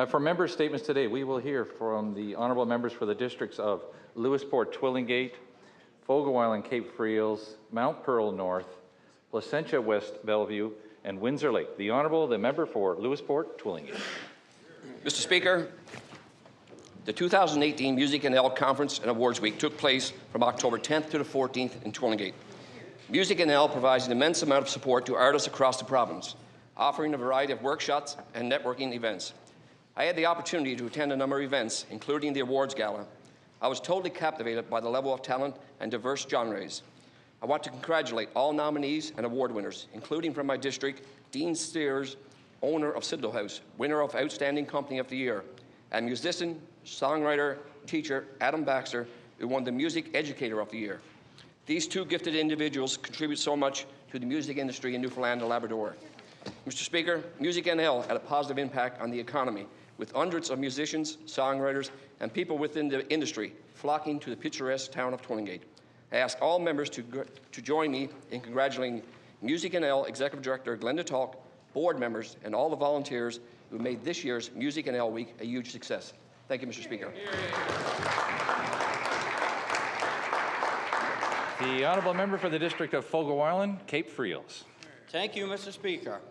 For member statements today, we will hear from the honourable members for the districts of Lewisporte, Twillingate, Fogo Island, Cape Freels, Mount Pearl North, Placentia West, Bellevue, and Windsor Lake. The Honourable, the member for Lewisporte, Twillingate. Mr. Speaker, the 2018 Music and L Conference and Awards Week took place from October 10th to the 14th in Twillingate. Music and L provides an immense amount of support to artists across the province, offering a variety of workshops and networking events. I had the opportunity to attend a number of events, including the awards gala. I was totally captivated by the level of talent and diverse genres. I want to congratulate all nominees and award winners, including from my district, Dean Steers, owner of Sidlow House, winner of Outstanding Company of the Year, and musician, songwriter, teacher Adam Baxter, who won the Music Educator of the Year. These two gifted individuals contribute so much to the music industry in Newfoundland and Labrador. Mr. Speaker, Music NL had a positive impact on the economy, with hundreds of musicians, songwriters, and people within the industry flocking to the picturesque town of Twillingate. I ask all members to join me in congratulating Music NL Executive Director Glenda Talk, board members, and all the volunteers who made this year's Music NL Week a huge success. Thank you, Mr. Speaker. The honourable member for the district of Fogo Island, Cape Freels. Thank you, Mr. Speaker.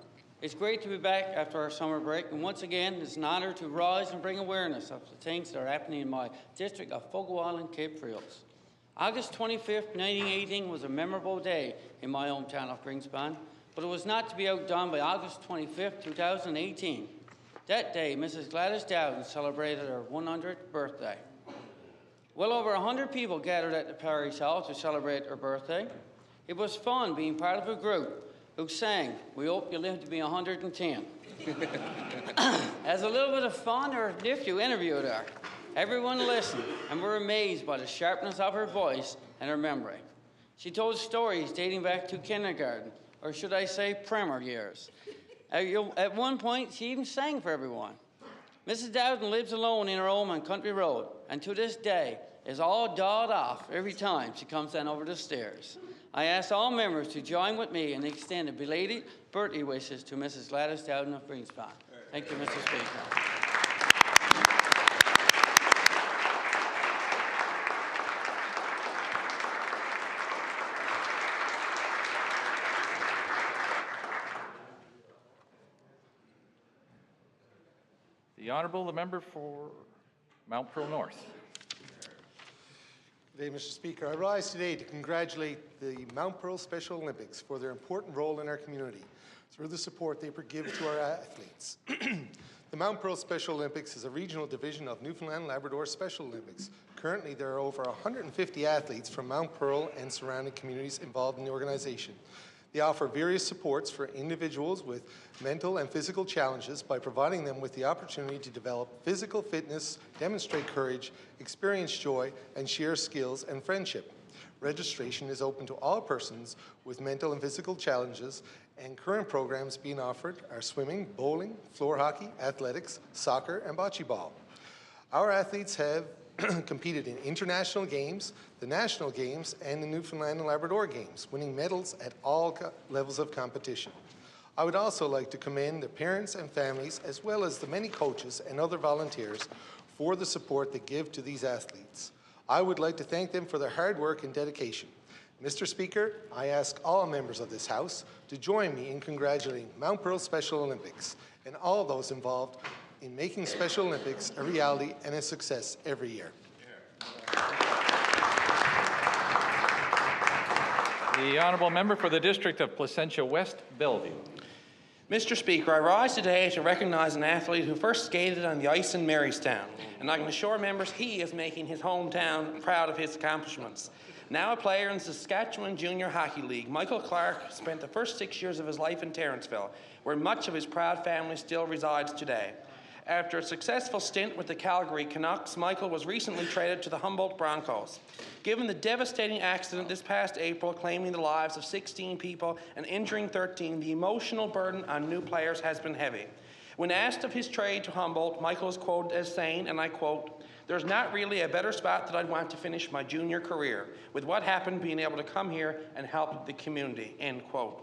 It's great to be back after our summer break, and once again, it's an honour to rise and bring awareness of the things that are happening in my district of Fogo Island, Cape Freels. August 25th, 1918 was a memorable day in my hometown of Greenspan, but it was not to be outdone by August 25th, 2018. That day, Mrs. Gladys Dowden celebrated her 100th birthday. Well over 100 people gathered at the parish hall to celebrate her birthday. It was fun being part of a group who sang, "We hope you live to be 110. As a little bit of fun, her nephew interviewed her. Everyone listened and were amazed by the sharpness of her voice and her memory. She told stories dating back to kindergarten, or should I say primer years. At one point, she even sang for everyone. Mrs. Dowden lives alone in her home on Country Road, and to this day is all dolled off every time she comes down over the stairs. I ask all members to join with me and extend a belated birthday wishes to Mrs. Gladys Dowden of Greenspan. Thank you, Mr. Speaker. The Honourable, the member for Mount Pearl North. Good day, Mr. Speaker. I rise today to congratulate the Mount Pearl Special Olympics for their important role in our community through the support they give to our athletes. The Mount Pearl Special Olympics is a regional division of Newfoundland Labrador Special Olympics. Currently, there are over 150 athletes from Mount Pearl and surrounding communities involved in the organization. They offer various supports for individuals with mental and physical challenges by providing them with the opportunity to develop physical fitness, demonstrate courage, experience joy, and share skills and friendship. Registration is open to all persons with mental and physical challenges, and current programs being offered are swimming, bowling, floor hockey, athletics, soccer, and bocce ball. Our athletes have competed in international games, the national games, and the Newfoundland and Labrador games, winning medals at all levels of competition. I would also like to commend the parents and families, as well as the many coaches and other volunteers, for the support they give to these athletes. I would like to thank them for their hard work and dedication. Mr. Speaker, I ask all members of this House to join me in congratulating Mount Pearl Special Olympics and all those involved in making Special Olympics a reality and a success every year. The honourable member for the district of Placentia West, Bellevue. Mr. Speaker, I rise today to recognise an athlete who first skated on the ice in Marystown, and I can assure members he is making his hometown proud of his accomplishments. Now a player in the Saskatchewan Junior Hockey League, Michael Clark spent the first 6 years of his life in Terrenceville, where much of his proud family still resides today. After a successful stint with the Calgary Canucks, Michael was recently traded to the Humboldt Broncos. Given the devastating accident this past April, claiming the lives of 16 people and injuring 13, the emotional burden on new players has been heavy. When asked of his trade to Humboldt, Michael is quoted as saying, and I quote, "There's not really a better spot that I'd want to finish my junior career, with what happened being able to come here and help the community," end quote.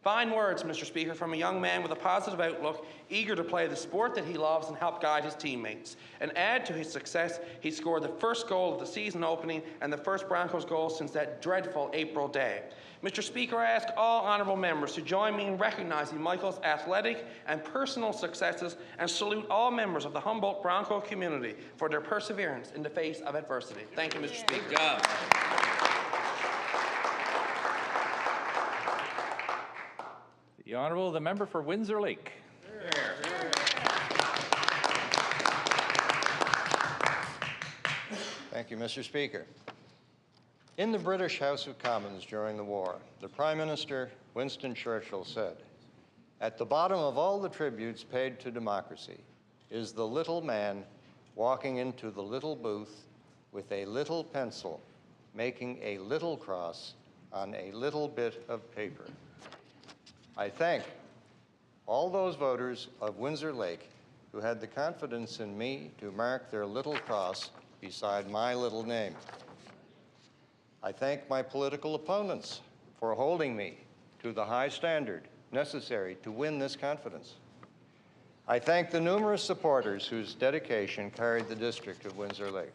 Fine words, Mr. Speaker, from a young man with a positive outlook, eager to play the sport that he loves and help guide his teammates. And add to his success, he scored the first goal of the season opening and the first Broncos goal since that dreadful April day. Mr. Speaker, I ask all honourable members to join me in recognising Michael's athletic and personal successes and salute all members of the Humboldt Bronco community for their perseverance in the face of adversity. Thank you, Mr. Speaker. Good job. The Honourable, the member for Windsor Lake. Thank you, Mr. Speaker. In the British House of Commons during the war, the Prime Minister, Winston Churchill, said, "At the bottom of all the tributes paid to democracy is the little man walking into the little booth with a little pencil, making a little cross on a little bit of paper." I thank all those voters of Windsor Lake who had the confidence in me to mark their little cross beside my little name. I thank my political opponents for holding me to the high standard necessary to win this confidence. I thank the numerous supporters whose dedication carried the district of Windsor Lake.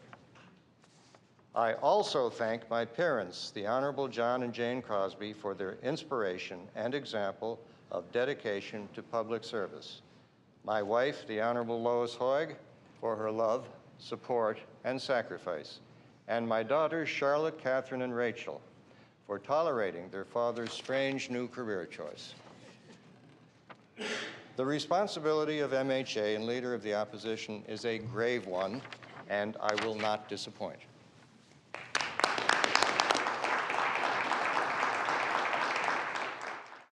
I also thank my parents, the Honorable John and Jane Crosby, for their inspiration and example of dedication to public service. My wife, the Honorable Lois Hoig, for her love, support, and sacrifice. And my daughters, Charlotte, Catherine, and Rachel, for tolerating their father's strange new career choice. The responsibility of MHA and Leader of the Opposition is a grave one, and I will not disappoint.